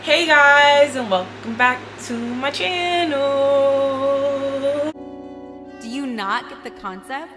Hey guys, and welcome back to my channel. Do you not get the concept?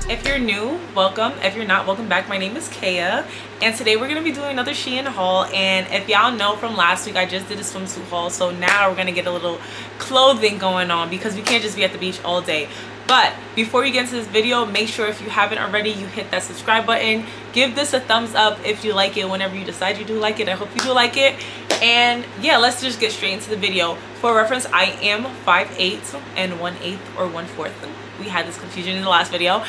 If you're new, welcome. If you're not, welcome back. My name is Kaya, and today we're gonna be doing another SHEIN haul. And if y'all know from last week, I just did a swimsuit haul, so now we're gonna get a little clothing going on because we can't just be at the beach all day. But before you get into this video, make sure if you haven't already, you hit that subscribe button. Give this a thumbs up if you like it whenever you decide you do like it. I hope you do like it. And yeah, let's just get straight into the video. For reference, I am 5'8" and 1/8 or 1/4. We had this confusion in the last video.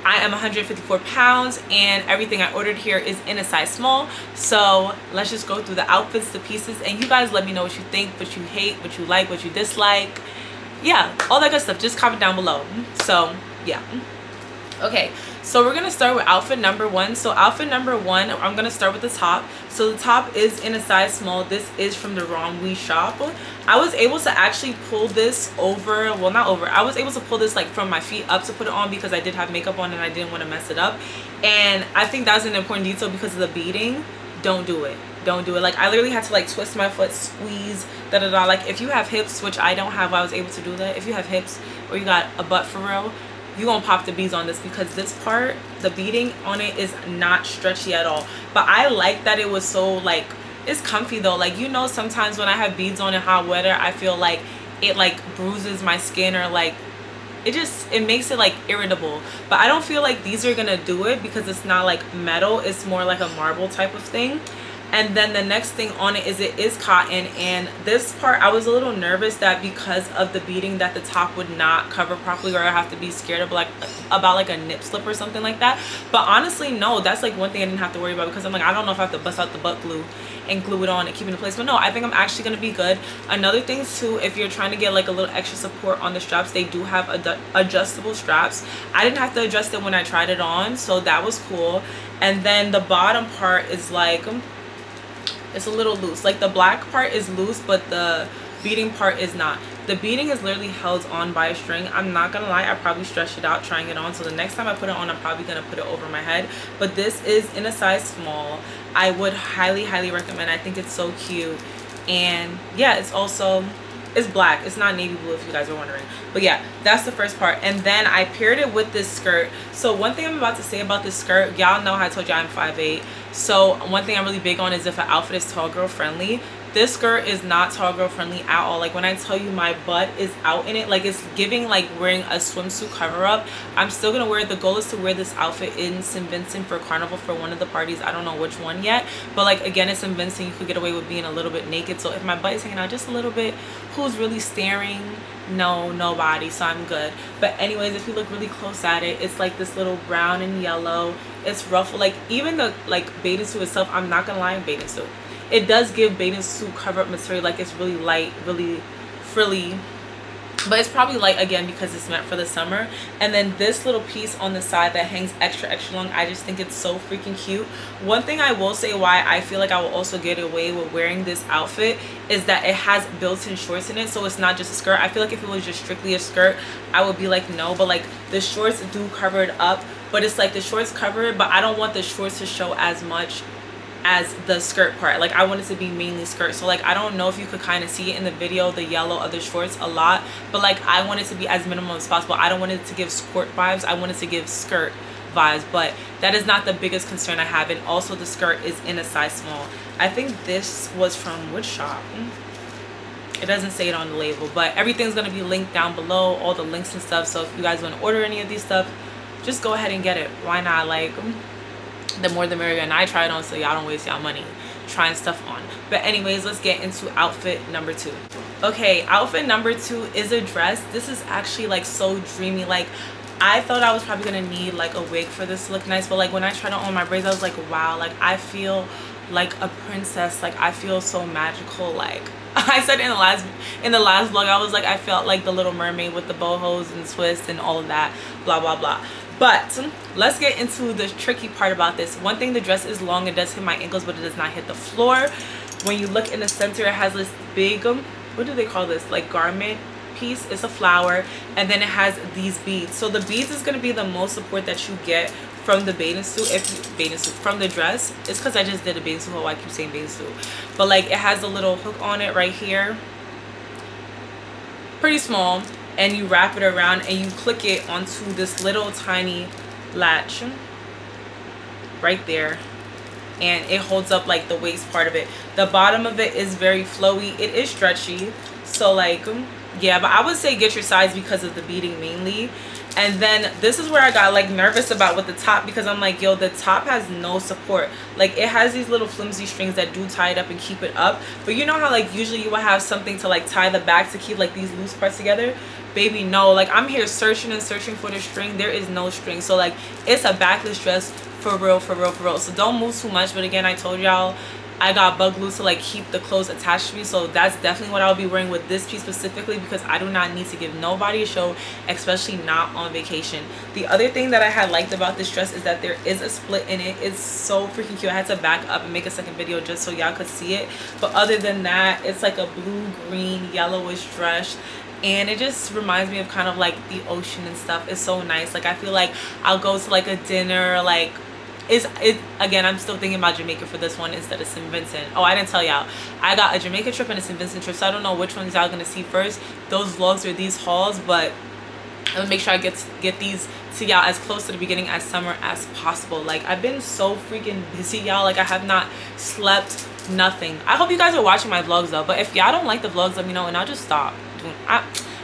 I am 154 pounds and everything I ordered here is in a size small. So let's just go through the outfits, the pieces, and you guys let me know what you think, what you hate, what you like, what you dislike. Yeah, all that good stuff. Just comment down below. So yeah. Okay, so we're gonna start with outfit number one. So outfit number one, I'm gonna start with the top. So the top is in a size small. This is from the Wrong We Shop. I was able to actually pull this over, well, not over, I was able to pull this like from my feet up to put it on because I did have makeup on and I didn't want to mess it up. And I think that's an important detail because of the beading. Don't do it. Don't do it. Like, I literally had to like twist my foot, squeeze, da-da-da. Like, if you have hips, which I don't have, I was able to do that. If you have hips or you got a butt for real, you gonna pop the beads on this because this part, the beading on it is not stretchy at all. But I like that it was so like, it's comfy though. Like, you know, sometimes when I have beads on in hot weather, I feel like it like bruises my skin or like it makes it like irritable. But I don't feel like these are gonna do it because it's not like metal, it's more like a marble type of thing. And then the next thing on it is cotton, and this part I was a little nervous that because of the beading that the top would not cover properly, or I have to be scared of like about like a nip slip or something like that. But honestly, no, that's like one thing I didn't have to worry about because I'm like, I don't know if I have to bust out the butt glue and glue it on and keep it in place. But no, I think I'm actually gonna be good. Another thing too, if you're trying to get like a little extra support on the straps, they do have adjustable straps. I didn't have to adjust it when I tried it on, so that was cool. And then the bottom part is like, it's a little loose. Like, the black part is loose, but the beading part is not. The beading is literally held on by a string. I'm not gonna lie, I probably stretched it out trying it on, so the next time I put it on, I'm probably gonna put it over my head. But this is in a size small. I would highly recommend. I think it's so cute. And yeah, it's black, it's not navy blue if you guys are wondering. But yeah, that's the first part. And then I paired it with this skirt. So one thing I'm about to say about this skirt, y'all know how I told you I'm 5'8". So one thing I'm really big on is if an outfit is tall girl friendly. This skirt is not tall girl friendly at all. Like, when I tell you my butt is out in it, like, it's giving like wearing a swimsuit cover up. I'm still gonna wear it. The goal is to wear this outfit in St. Vincent for Carnival for one of the parties. I don't know which one yet, but like, again, it's St. Vincent, you could get away with being a little bit naked. So if my butt is hanging out just a little bit, who's really staring? No, nobody. So I'm good. But anyways, if you look really close at it, it's like this little brown and yellow. It's ruffled. Like, even the like bathing suit itself, I'm not gonna lie, bathing suit, it does give bathing suit cover up material. Like, it's really light, really frilly, but it's probably light again because it's meant for the summer. And then this little piece on the side that hangs extra long, I just think it's so freaking cute. One thing I will say why I feel like I will also get away with wearing this outfit is that it has built-in shorts in it, so it's not just a skirt. I feel like if it was just strictly a skirt, I would be like, no. But like, the shorts do cover it up, but it's like the shorts cover it, but I don't want the shorts to show as much as the skirt part. Like, I want it to be mainly skirt. So like, I don't know if you could kind of see it in the video, the yellow of the shorts a lot, but like, I want it to be as minimal as possible. I don't want it to give skirt vibes, I want it to give skirt vibes. But that is not the biggest concern I have. And also, the skirt is in a size small. I think this was from which shop? It doesn't say it on the label, but everything's going to be linked down below, all the links and stuff. So if you guys want to order any of these stuff, just go ahead and get it. Why not? Like, the more the merrier. And I try it on so y'all don't waste y'all money trying stuff on. But anyways, let's get into outfit number two. Okay, outfit number two is a dress. This is actually like so dreamy. Like, I thought I was probably gonna need like a wig for this to look nice, but like, when I tried it on my braids, I was like, wow, like, I feel like a princess. Like, I feel so magical. Like, I said in the last vlog, I was like, I felt like the Little Mermaid with the bohos and twists and all of that, blah blah blah. But let's get into the tricky part about this. One thing, the dress is long. It does hit my ankles, but it does not hit the floor. When you look in the center, it has this big, what do they call this? Like, garment piece. It's a flower, and then it has these beads. So the beads is going to be the most support that you get from the bathing suit, from the dress. It's because I just did a bathing suit haul. I keep saying bathing suit, but like it has a little hook on it right here, pretty small, and you wrap it around and you click it onto this little tiny latch right there, and it holds up like the waist part of it. The bottom of it is very flowy. It is stretchy, so like yeah, but I would say get your size because of the beading mainly. And then this is where I got like nervous about with the top, because I'm like, yo, the top has no support. Like it has these little flimsy strings that do tie it up and keep it up, but you know how like usually you would have something to like tie the back to keep like these loose parts together? Baby, no. Like I'm here searching and searching for the string. There is no string. So like it's a backless dress for real, for real, for real. So don't move too much. But again, I told y'all I got bug glue to like keep the clothes attached to me, so that's definitely what I'll be wearing with this piece specifically, because I do not need to give nobody a show, especially not on vacation. The other thing that I had liked about this dress is that there is a split in it. It's so freaking cute. I had to back up and make a second video just so y'all could see it, but other than that, it's like a blue, green, yellowish dress, and it just reminds me of kind of like the ocean and stuff. It's so nice. Like I feel like I'll go to like a dinner, like again, I'm still thinking about Jamaica for this one instead of St. Vincent. Oh, I didn't tell y'all, I got a Jamaica trip and a St. Vincent trip, so I don't know which ones y'all gonna see first, those vlogs or these hauls, but I'm gonna make sure I get these to y'all as close to the beginning as summer as possible. Like I've been so freaking busy, y'all. Like I have not slept, nothing. I hope you guys are watching my vlogs though, but if y'all don't like the vlogs, let me know and I'll just stop doing.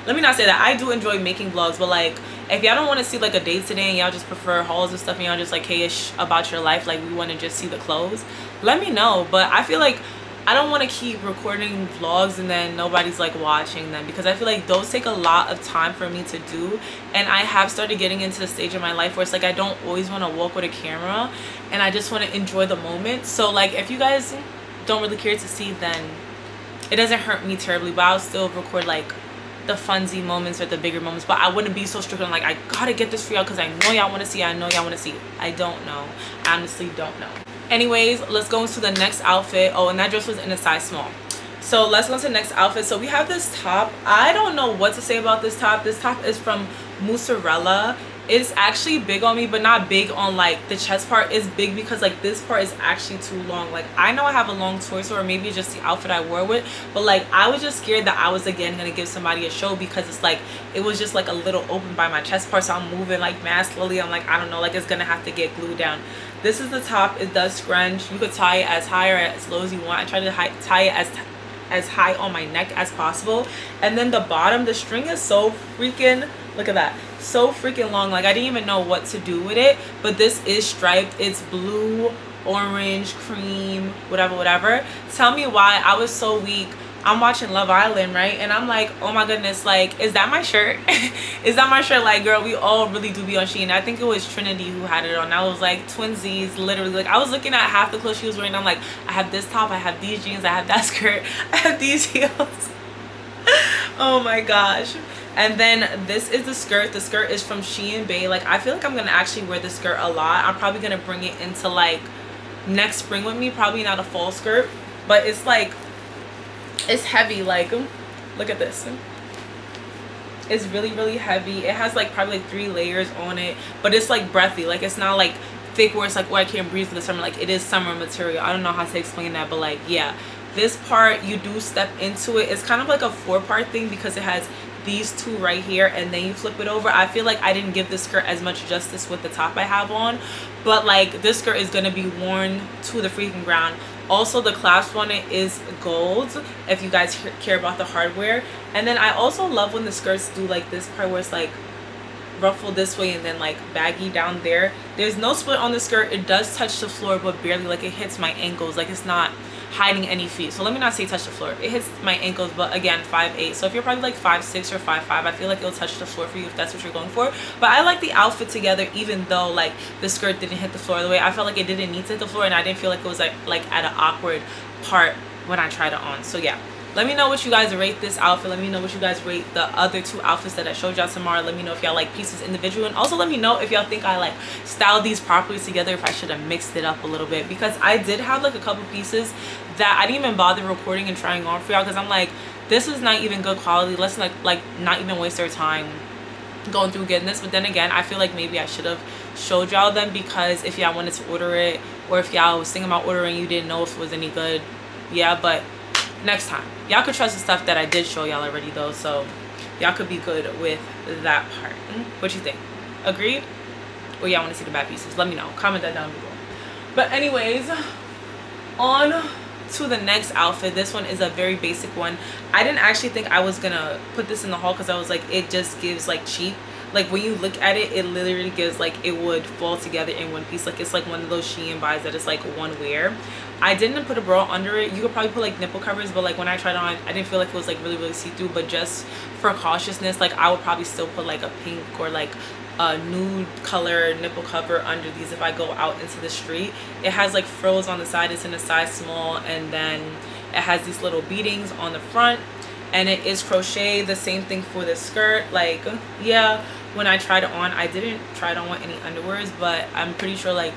Let me not say that. I do enjoy making vlogs, but like if y'all don't want to see like a day today and y'all just prefer hauls and stuff and y'all just like hey-ish about your life, like we want to just see the clothes, let me know. But I feel like I don't want to keep recording vlogs and then nobody's like watching them, because I feel like those take a lot of time for me to do, and I have started getting into the stage of my life where it's like I don't always want to walk with a camera and I just want to enjoy the moment. So like if you guys don't really care to see, then it doesn't hurt me terribly, but I'll still record like the funsy moments or the bigger moments, but I wouldn't be so strict on like I gotta get this for y'all because I know y'all want to see. I know y'all want to see. I don't know. I honestly don't know. Anyways, let's go into the next outfit. Oh, and that dress was in a size small. So let's go into the next outfit. So we have this top. I don't know what to say about this top. This top is from Mozzarella. It's actually big on me, but not big on like the chest part. Is big because like this part is actually too long. Like I know I have a long torso, or maybe just the outfit I wore with, but like I was just scared that I was again gonna give somebody a show, because it's like it was just like a little open by my chest part, so I'm moving like mad slowly. I'm like, I don't know, like it's gonna have to get glued down. This is the top. It does scrunch. You could tie it as high or as low as you want. I try to tie it as high on my neck as possible. And then the bottom, the string is so freaking, look at that, so freaking long. Like I didn't even know what to do with it, but this is striped. It's blue, orange, cream, whatever. Tell me why I was so weak. I'm watching Love Island, right? And I'm like, oh my goodness, like, is that my shirt? Is that my shirt? Like, girl, we all really do be on SHEIN. I think it was Trinity who had it on. I was like, twinsies, literally. Like, I was looking at half the clothes she was wearing. I'm like, I have this top, I have these jeans, I have that skirt, I have these heels. Oh my gosh. And then this is the skirt. The skirt is from SHEIN Bay. Like I feel like I'm gonna actually wear this skirt a lot. I'm probably gonna bring it into like next spring with me. Probably not a fall skirt, but it's like, it's heavy. Like look at this. It's really, really heavy. It has like probably like 3 layers on it, but it's like breathy. Like it's not like thick where it's like, oh, I can't breathe for the summer. Like it is summer material. I don't know how to explain that, but like yeah, this part you do step into it. It's kind of like a 4-part thing because it has these 2 right here and then you flip it over. I feel like I didn't give this skirt as much justice with the top I have on, but like this skirt is gonna be worn to the freaking ground. Also, the clasp on it is gold, if you guys care about the hardware. And then I also love when the skirts do like this part where it's like ruffled this way and then like baggy down there. There's no split on the skirt. It does touch the floor, but barely. Like it hits my ankles. Like it's not hiding any feet. So let me not say touch the floor. It hits my ankles, but again, 5'8". So if you're probably like 5'6" or 5'5", I feel like it'll touch the floor for you if that's what you're going for. But I like the outfit together, even though like the skirt didn't hit the floor the way I felt like it didn't need to hit the floor, and I didn't feel like it was like at an awkward part when I tried it on. So yeah, let me know what you guys rate this outfit. Let me know what you guys rate the other 2 outfits that I showed y'all tomorrow. Let me know if y'all like pieces individual, and also let me know if y'all think I like styled these properly together, if I should have mixed it up a little bit, because I did have like a couple pieces that I didn't even bother recording and trying on for y'all, because I'm like, this is not even good quality. Let's like not even waste our time going through getting this. But then again, I feel like maybe I should have showed y'all them, because if y'all wanted to order it, or if y'all was thinking about ordering, you didn't know if it was any good. Yeah, but next time y'all could trust the stuff that I did show y'all already though, so y'all could be good with that part. What you think? Agreed? Or y'all want to see the bad pieces? Let me know. Comment that down below. But anyways, on to the next outfit. This one is a very basic one. I didn't actually think I was gonna put this in the haul because I was like, it just gives like cheap. Like when you look at it, it literally gives like it would fall together in one piece. Like it's like one of those SHEIN buys that is like one wear. I didn't put a bra under it. You could probably put like nipple covers, but like when I tried it on, I didn't feel like it was like really see-through. But just for cautiousness, like I would probably still put like a pink or like a nude color nipple cover under these if I go out into the street. It has like frills on the side. It's in a size small, and then it has these little beadings on the front, and it is crochet. The same thing for the skirt. Like yeah, when I tried it on, I didn't try it on with any underwears, but I'm pretty sure like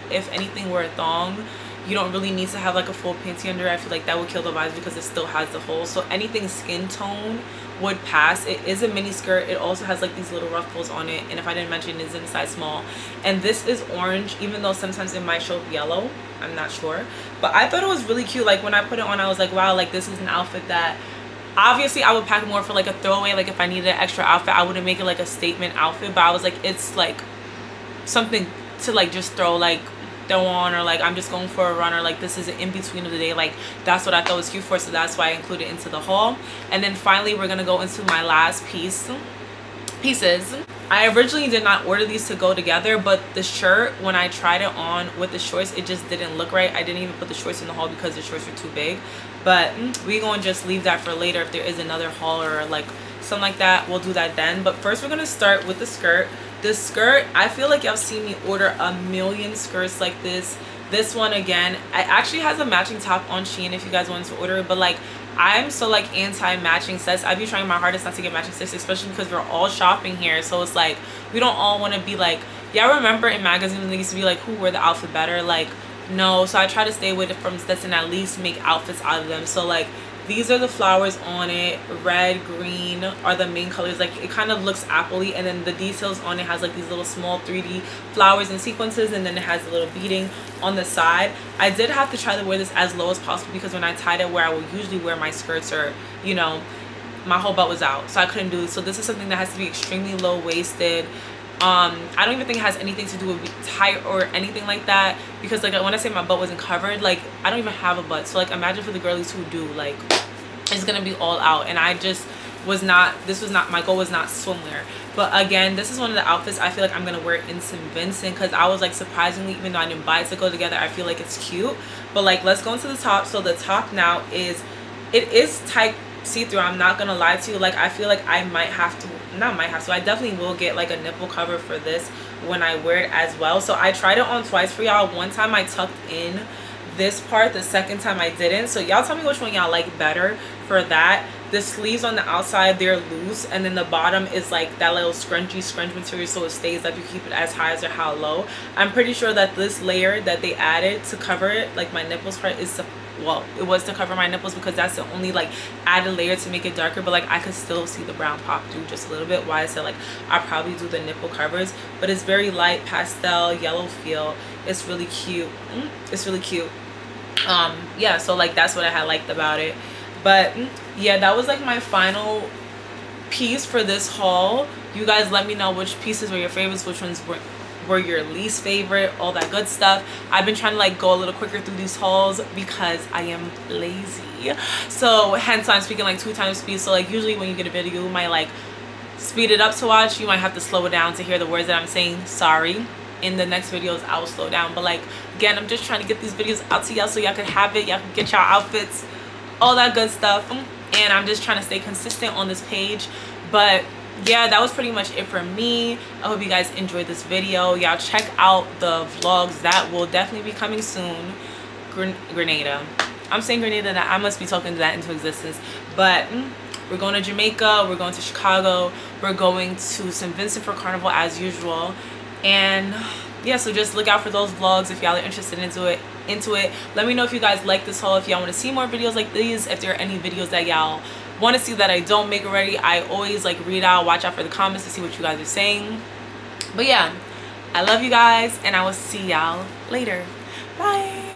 if anything were a thong, you don't really need to have like a full panty under it. I feel like that would kill the vibes because it still has the hole. So anything skin tone would pass. It is a mini skirt. It also has like these little ruffles on it, and if I didn't mention, it's in a size small. And this is orange, even though sometimes it might show up yellow. I'm not sure, but I thought it was really cute. Like when I put it on, I was like, wow, like this is an outfit that obviously I would pack more for like a throwaway. Like if I needed an extra outfit, I wouldn't make it like a statement outfit, but I was like, it's like something to like just throw on, or like I'm just going for a run, or like this is an in-between of the day. Like that's what I thought was cute for, so that's why I included it into the haul. And then finally we're gonna go into my last pieces. I originally did not order these to go together, but the shirt, when I tried it on with the shorts, it just didn't look right. I didn't even put the shorts in the haul because the shorts were too big, but we're gonna just leave that for later. If there is another haul or like something like that, we'll do that then. But first we're gonna start with the skirt. The skirt, I feel like y'all seen me order a million skirts like this. This one again, it actually has a matching top on SHEIN if you guys wanted to order it, but like I'm so like anti-matching sets. I be trying my hardest not to get matching sets, especially because we're all shopping here, so it's like we don't all want to be like, y'all remember in magazines they used to be like, who wore the outfit better? Like no. So I try to stay away from sets and at least make outfits out of them. So like these are the flowers on it. Red, green are the main colors. Like it kind of looks appley, and then the details on it has like these little small 3D flowers and sequences, and then it has a little beading on the side. I did have to try to wear this as low as possible because when I tied it where I would usually wear my skirts, or you know, my whole butt was out, so I couldn't do it. So this is something that has to be extremely low-waisted. I don't even think it has anything to do with tight or anything like that, because like when I say my butt wasn't covered, like I don't even have a butt. So like imagine for the girlies who do, like it's gonna be all out, and I just was not, this was not, my goal was not swimwear. But again, this is one of the outfits I feel like I'm gonna wear in St. Vincent, because I was like, surprisingly, even though I didn't buy it to go together, I feel like it's cute. But like let's go into the top. So the top now is, it is tight see-through. I'm not gonna lie to you. Like I feel like I might have to, not might have to, I definitely will get like a nipple cover for this when I wear it as well. So I tried it on twice for y'all. One time I tucked in this part, the second time I didn't. So y'all tell me which one y'all like better for that. The sleeves on the outside, they're loose, and then the bottom is like that little scrunch material, so it stays up. You keep it as high as or how low. I'm pretty sure that this layer that they added to cover it, like my nipples part, is well, it was to cover my nipples, because that's the only like added layer to make it darker. But like I could still see the brown pop through just a little bit. Why I said like I probably do the nipple covers, but it's very light pastel yellow feel. It's really cute. It's really cute. Yeah, so like that's what I had liked about it. But yeah, that was like my final piece for this haul. You guys let me know which pieces were your favorites, which ones were your least favorite, all that good stuff. I've been trying to like go a little quicker through these hauls because I am lazy, so hence I'm speaking like 2 times speed. So like usually when you get a video, you might like speed it up to watch, you might have to slow it down to hear the words that I'm saying. Sorry. In the next videos I will slow down, but like again, I'm just trying to get these videos out to y'all so y'all can have it, y'all can get y'all outfits, all that good stuff. And I'm just trying to stay consistent on this page. But yeah, that was pretty much it for me. I hope you guys enjoyed this video. Y'all check out the vlogs that will definitely be coming soon. Grenada, I'm saying Grenada, that I must be talking that into existence. But we're going to Jamaica, we're going to Chicago, we're going to St. Vincent for Carnival as usual. And yeah, so just look out for those vlogs if y'all are interested into it. Let me know if you guys like this haul, if y'all want to see more videos like these, if there are any videos that y'all want to see that I don't make already. I always like read out, watch out for the comments to see what you guys are saying. But yeah, I love you guys, and I will see y'all later. Bye.